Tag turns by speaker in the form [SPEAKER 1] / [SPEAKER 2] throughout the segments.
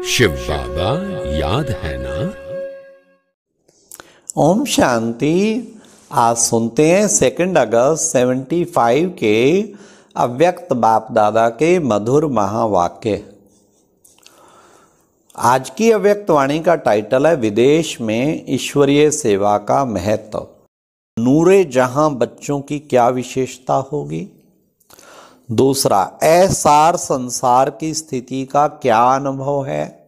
[SPEAKER 1] शिव बाबा याद है ना।
[SPEAKER 2] ओम शांति। आज सुनते हैं 2 अगस्त 75 के अव्यक्त बाप दादा के मधुर महावाक्य। आज की अव्यक्त वाणी का टाइटल है विदेश में ईश्वरीय सेवा का महत्व। नूरे जहां बच्चों की क्या विशेषता होगी। दूसरा, असार संसार की स्थिति का क्या अनुभव है।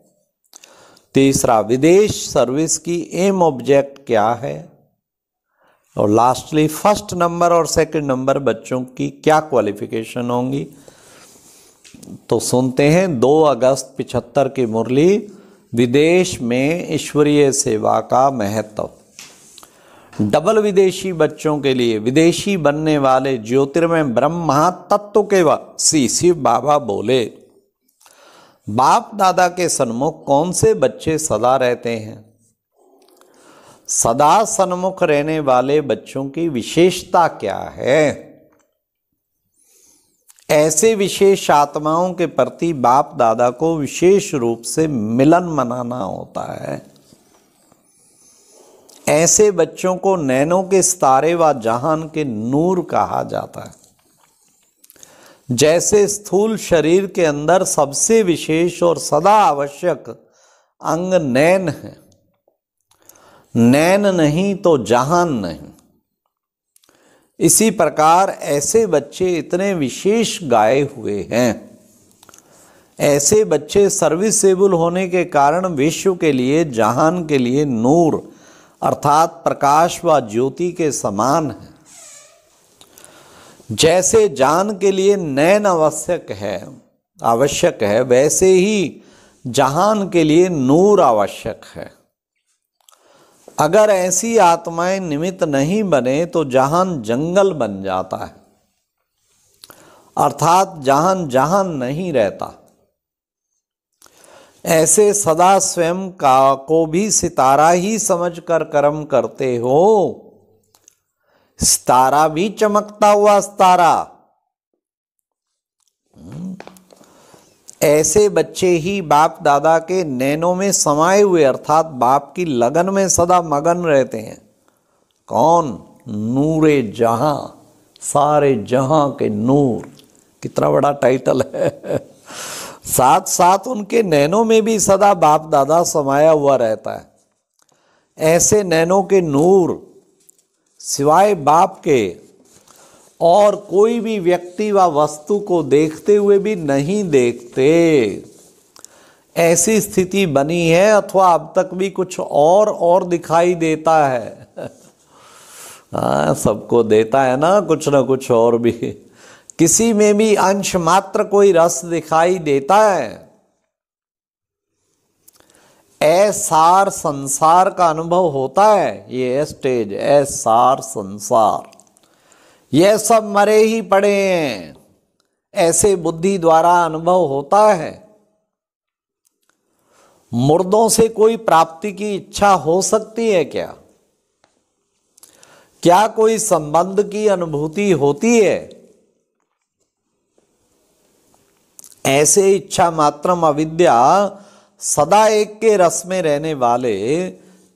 [SPEAKER 2] तीसरा, विदेश सर्विस की एम ऑब्जेक्ट क्या है। और लास्टली, फर्स्ट नंबर और सेकंड नंबर बच्चों की क्या क्वालिफिकेशन होंगी। तो सुनते हैं 2 अगस्त 75 की मुरली, विदेश में ईश्वरीय सेवा का महत्व। डबल विदेशी बच्चों के लिए विदेशी बनने वाले ज्योतिर्मय ब्रह्म महातत्व के वासी शिव बाबा बोले, बाप दादा के सन्मुख कौन से बच्चे सदा रहते हैं। सदा सन्मुख रहने वाले बच्चों की विशेषता क्या है। ऐसे विशेष आत्माओं के प्रति बाप दादा को विशेष रूप से मिलन मनाना होता है। ऐसे बच्चों को नैनों के सितारे व जहान के नूर कहा जाता है। जैसे स्थूल शरीर के अंदर सबसे विशेष और सदा आवश्यक अंग नैन है, नैन नहीं तो जहान नहीं। इसी प्रकार ऐसे बच्चे इतने विशेष गाए हुए हैं। ऐसे बच्चे सर्विसेबल होने के कारण विश्व के लिए, जहान के लिए नूर अर्थात प्रकाश व ज्योति के समान है। जैसे जान के लिए नैन आवश्यक है, वैसे ही जहान के लिए नूर आवश्यक है। अगर ऐसी आत्माएं निमित्त नहीं बने तो जहान जंगल बन जाता है, अर्थात जहान नहीं रहता। ऐसे सदा स्वयं को भी सितारा ही समझकर कर्म करते हो। सितारा भी चमकता हुआ सितारा। ऐसे बच्चे ही बाप दादा के नैनों में समाये हुए अर्थात बाप की लगन में सदा मगन रहते हैं। कौन? नूरे जहां, सारे जहां के नूर। कितना बड़ा टाइटल है। साथ साथ उनके नैनों में भी सदा बाप दादा समाया हुआ रहता है। ऐसे नैनों के नूर सिवाय बाप के और कोई भी व्यक्ति व वस्तु को देखते हुए भी नहीं देखते। ऐसी स्थिति बनी है, अथवा अब तक भी कुछ और दिखाई देता है। हाँ, सबको देता है ना कुछ और भी। किसी में भी अंश मात्र कोई रस दिखाई देता है। असार संसार का अनुभव होता है। ये स्टेज असार संसार, यह सब मरे ही पड़े हैं, ऐसे बुद्धि द्वारा अनुभव होता है। मुर्दों से कोई प्राप्ति की इच्छा हो सकती है क्या? क्या कोई संबंध की अनुभूति होती है? ऐसे इच्छा मात्रम अविद्या सदा एक के रस में रहने वाले,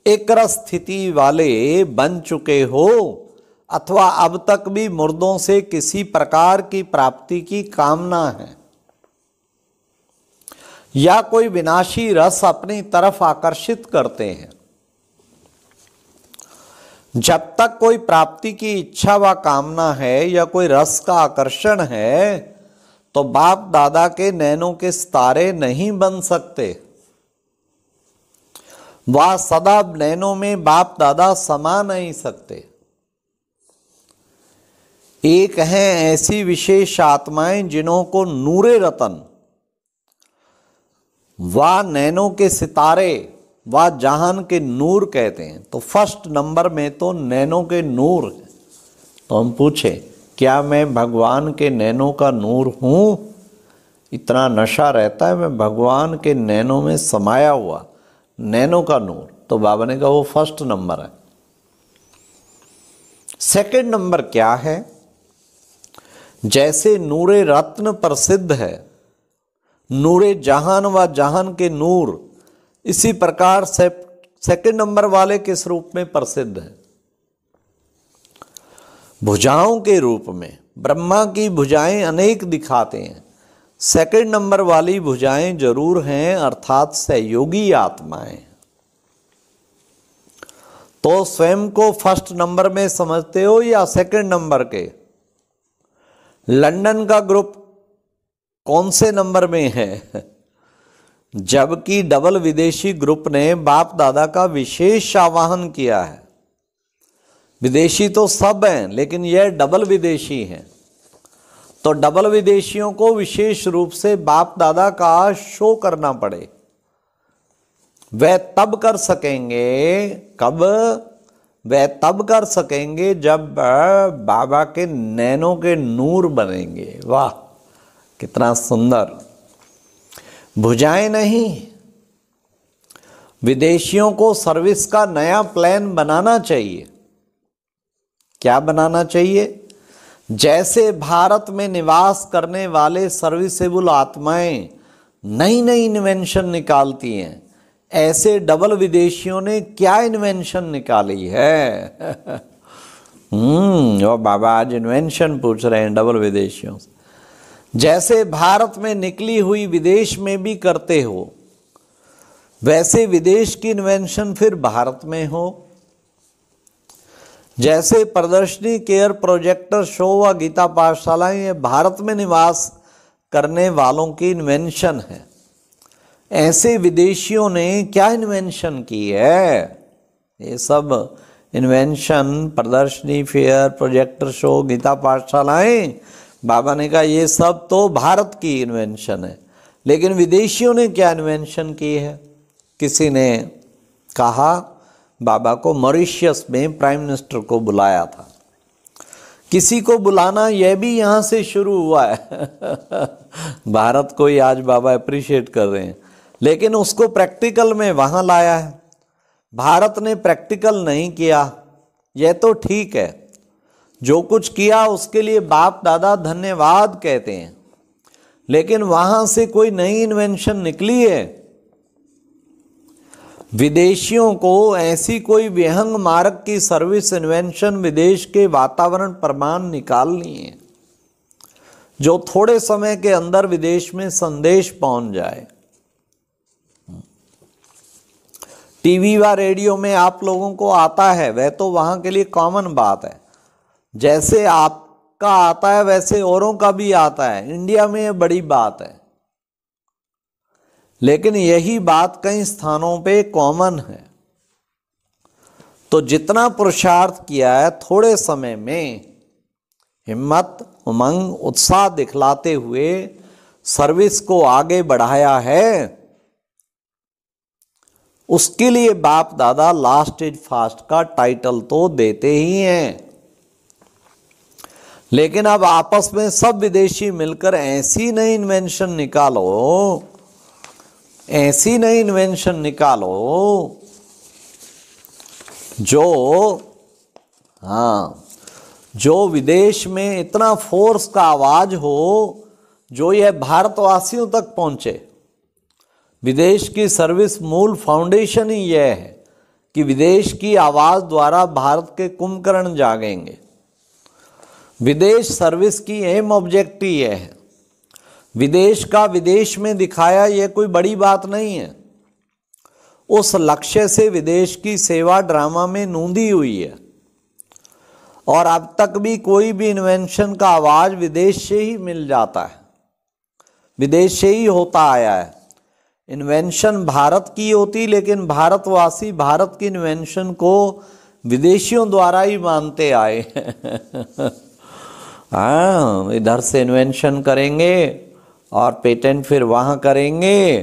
[SPEAKER 2] एक रस स्थिति वाले बन चुके हो, अथवा अब तक भी मुर्दों से किसी प्रकार की प्राप्ति की कामना है, या कोई विनाशी रस अपनी तरफ आकर्षित करते हैं। जब तक कोई प्राप्ति की इच्छा व कामना है या कोई रस का आकर्षण है, तो बाप दादा के नैनों के सितारे नहीं बन सकते। वह सदा नैनों में बाप दादा समा नहीं सकते। एक हैं ऐसी विशेष आत्माएं जिन्हों को नूरे रतन व नैनों के सितारे व जहान के नूर कहते हैं। तो फर्स्ट नंबर में तो नैनों के नूर है। तो हम पूछे, क्या मैं भगवान के नैनों का नूर हूं? इतना नशा रहता है मैं भगवान के नैनों में समाया हुआ, नैनों का नूर। तो बाबा ने कहा वो फर्स्ट नंबर है। सेकंड नंबर क्या है? जैसे नूरे रत्न प्रसिद्ध है, नूरे जहान व जहान के नूर इसी प्रकार सेकंड नंबर वाले किस रूप में प्रसिद्ध है? भुजाओं के रूप में। ब्रह्मा की भुजाएं अनेक दिखाते हैं, सेकंड नंबर वाली भुजाएं जरूर हैं, अर्थात सहयोगी आत्माएं। तो स्वयं को फर्स्ट नंबर में समझते हो या सेकंड नंबर के? लंदन का ग्रुप कौन से नंबर में है? जबकि डबल विदेशी ग्रुप ने बाप दादा का विशेष आवाहन किया है। विदेशी तो सब हैं, लेकिन यह डबल विदेशी हैं। तो डबल विदेशियों को विशेष रूप से बाप दादा का शो करना पड़े। वह तब कर सकेंगे, कब? वह तब कर सकेंगे जब बाबा के नैनों के नूर बनेंगे। वाह, कितना सुंदर! भुजाएं नहीं, विदेशियों को सर्विस का नया प्लान बनाना चाहिए। क्या बनाना चाहिए? जैसे भारत में निवास करने वाले सर्विसेबल आत्माएं नई नई इन्वेंशन निकालती हैं, ऐसे डबल विदेशियों ने क्या इन्वेंशन निकाली है? और बाबा आज इन्वेंशन पूछ रहे हैं डबल विदेशियों से। जैसे भारत में निकली हुई विदेश में भी करते हो, वैसे विदेश की इन्वेंशन फिर भारत में हो। जैसे प्रदर्शनी, केयर, प्रोजेक्टर, शो व गीता पाठशालाएं ये भारत में निवास करने वालों की इन्वेंशन है, ऐसे विदेशियों ने क्या इन्वेंशन की है? ये सब इन्वेंशन, प्रदर्शनी, फेयर, प्रोजेक्टर, शो, गीता पाठशालाएं, बाबा ने कहा ये सब तो भारत की इन्वेंशन है, लेकिन विदेशियों ने क्या इन्वेंशन की है? किसी ने कहा बाबा को मॉरिशस में प्राइम मिनिस्टर को बुलाया था। किसी को बुलाना यह भी यहाँ से शुरू हुआ है। भारत को ही आज बाबा अप्रिशिएट कर रहे हैं, लेकिन उसको प्रैक्टिकल में वहाँ लाया है। भारत ने प्रैक्टिकल नहीं किया, यह तो ठीक है। जो कुछ किया उसके लिए बाप दादा धन्यवाद कहते हैं, लेकिन वहाँ से कोई नई इन्वेंशन निकली है? विदेशियों को ऐसी कोई विहंग मार्ग की सर्विस इन्वेंशन विदेश के वातावरण प्रमाण निकालनी है जो थोड़े समय के अंदर विदेश में संदेश पहुंच जाए। टीवी व रेडियो में आप लोगों को आता है, वह तो वहां के लिए कॉमन बात है। जैसे आपका आता है वैसे औरों का भी आता है। इंडिया में यह बड़ी बात है, लेकिन यही बात कई स्थानों पे कॉमन है। तो जितना पुरुषार्थ किया है, थोड़े समय में हिम्मत, उमंग, उत्साह दिखलाते हुए सर्विस को आगे बढ़ाया है, उसके लिए बाप दादा लास्ट इज फास्ट का टाइटल तो देते ही हैं। लेकिन अब आपस में सब विदेशी मिलकर ऐसी नई इन्वेंशन निकालो, ऐसी नई इन्वेंशन निकालो जो विदेश में इतना फोर्स का आवाज हो जो यह भारतवासियों तक पहुंचे। विदेश की सर्विस मूल फाउंडेशन ही यह है कि विदेश की आवाज द्वारा भारत के कुंभकर्ण जागेंगे। विदेश सर्विस की एम ऑब्जेक्टिव यह है। विदेश का विदेश में दिखाया यह कोई बड़ी बात नहीं है। उस लक्ष्य से विदेश की सेवा ड्रामा में नूंदी हुई है, और अब तक भी कोई भी इन्वेंशन का आवाज विदेश से ही मिल जाता है, विदेश से ही होता आया है। इन्वेंशन भारत की होती, लेकिन भारतवासी भारत की इन्वेंशन को विदेशियों द्वारा ही मानते आए। हाँ, इधर से इन्वेंशन करेंगे और पेटेंट फिर वहाँ करेंगे।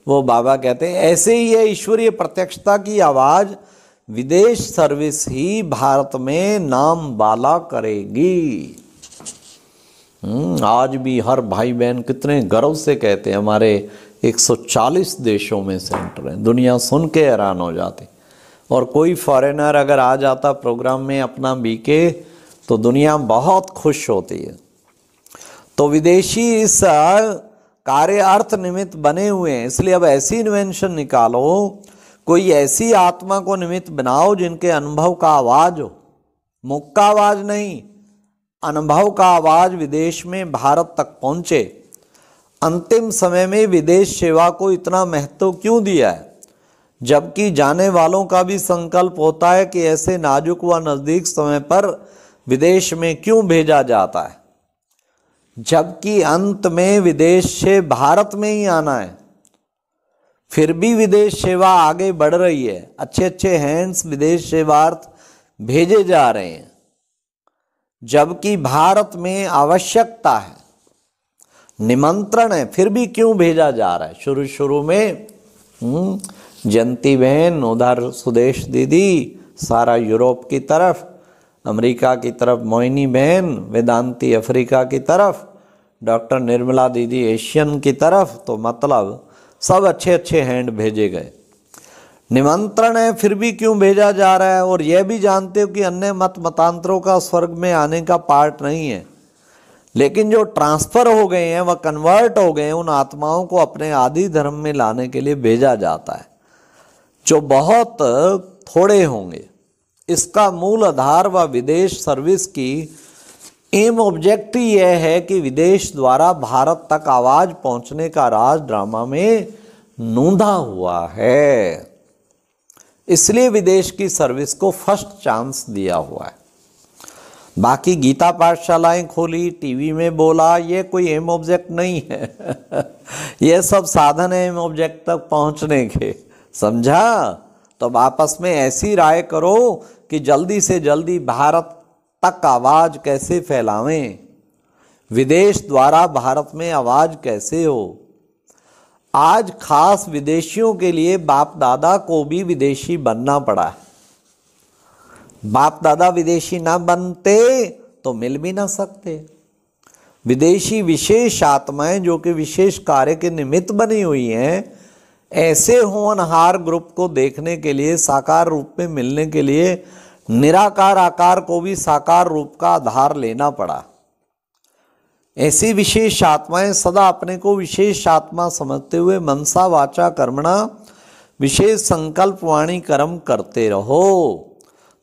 [SPEAKER 2] वो बाबा कहते हैं ऐसे ही है ईश्वरीय प्रत्यक्षता की आवाज़ विदेश सर्विस ही भारत में नाम बाला करेगी। आज भी हर भाई बहन कितने गर्व से कहते हैं हमारे 140 देशों में सेंटर है। दुनिया सुन के हैरान हो जाती। और कोई फॉरेनर अगर आ जाता प्रोग्राम में अपना बीके तो दुनिया बहुत खुश होती है। तो विदेशी इस कार्य अर्थ निमित्त बने हुए हैं। इसलिए अब ऐसी इन्वेंशन निकालो, कोई ऐसी आत्मा को निमित्त बनाओ जिनके अनुभव का आवाज हो, मुख का आवाज नहीं, अनुभव का आवाज विदेश में भारत तक पहुंचे। अंतिम समय में विदेश सेवा को इतना महत्व क्यों दिया है, जबकि जाने वालों का भी संकल्प होता है कि ऐसे नाजुक व नजदीक समय पर विदेश में क्यों भेजा जाता है, जबकि अंत में विदेश से भारत में ही आना है। फिर भी विदेश सेवा आगे बढ़ रही है, अच्छे अच्छे हैंड्स विदेश सेवार्थ भेजे जा रहे हैं, जबकि भारत में आवश्यकता है, निमंत्रण है, फिर भी क्यों भेजा जा रहा है। शुरू शुरू में जयंती बहन, उधर सुदेश दीदी सारा यूरोप की तरफ, अमेरिका की तरफ मोहिनी बहन, वेदांती अफ्रीका की तरफ, डॉक्टर निर्मला दीदी एशियन की तरफ, तो मतलब सब अच्छे अच्छे हैंड भेजे गए। निमंत्रण है, फिर भी क्यों भेजा जा रहा है। और यह भी जानते हो कि अन्य मतांतरों का स्वर्ग में आने का पार्ट नहीं है, लेकिन जो ट्रांसफर हो गए हैं, वह कन्वर्ट हो गए हैं, उन आत्माओं को अपने आदि धर्म में लाने के लिए भेजा जाता है, जो बहुत थोड़े होंगे। इसका मूल आधार व विदेश सर्विस की एम ऑब्जेक्ट यह है कि विदेश द्वारा भारत तक आवाज पहुंचने का राज ड्रामा में नूंधा हुआ है। इसलिए विदेश की सर्विस को फर्स्ट चांस दिया हुआ है। बाकी गीता पाठशालाएं खोली, टीवी में बोला, ये कोई एम ऑब्जेक्ट नहीं है। ये सब साधन है एम ऑब्जेक्ट तक पहुंचने के, समझा। तो आपस में ऐसी राय करो कि जल्दी से जल्दी भारत तक आवाज कैसे फैलावें, विदेश द्वारा भारत में आवाज कैसे हो। आज खास विदेशियों के लिए बाप दादा को भी विदेशी बनना पड़ा है। बाप दादा विदेशी ना बनते तो मिल भी ना सकते। विदेशी विशेष आत्माएं जो कि विशेष कार्य के निमित्त बनी हुई हैं, ऐसे होनहार ग्रुप को देखने के लिए, साकार रूप में मिलने के लिए निराकार आकार को भी साकार रूप का आधार लेना पड़ा। ऐसी विशेष आत्माएं सदा अपने को विशेष आत्मा समझते हुए मनसा वाचा कर्मणा विशेष संकल्प वाणी कर्म करते रहो।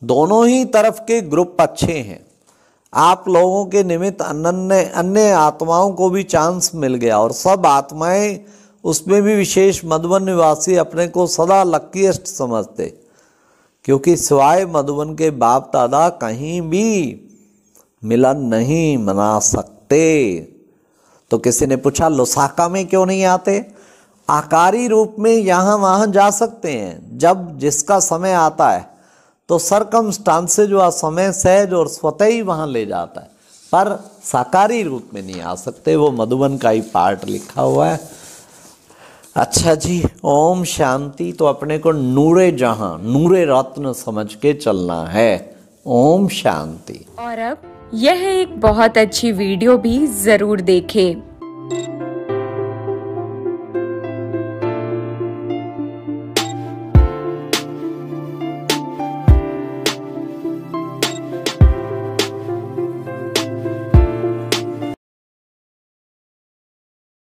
[SPEAKER 2] दोनों ही तरफ के ग्रुप अच्छे हैं। आप लोगों के निमित्त अन्य आत्माओं को भी चांस मिल गया, और सब आत्माएं, उसमें भी विशेष मधुबन निवासी अपने को सदा लकीएस्ट समझते, क्योंकि सिवाय मधुबन के बाप दादा कहीं भी मिलन नहीं मना सकते। तो किसी ने पूछा लुसाका में क्यों नहीं आते। आकारी रूप में यहाँ वहाँ जा सकते हैं, जब जिसका समय आता है तो सरकमस्टांसेज व समय सहज और स्वतः ही वहाँ ले जाता है, पर साकारी रूप में नहीं आ सकते। वो मधुबन का ही पार्ट लिखा हुआ है। अच्छा जी, ओम शांति। तो अपने को नूरे जहां, नूरे रत्न समझ के चलना है। ओम शांति।
[SPEAKER 3] और अब यह एक बहुत अच्छी वीडियो भी जरूर देखें।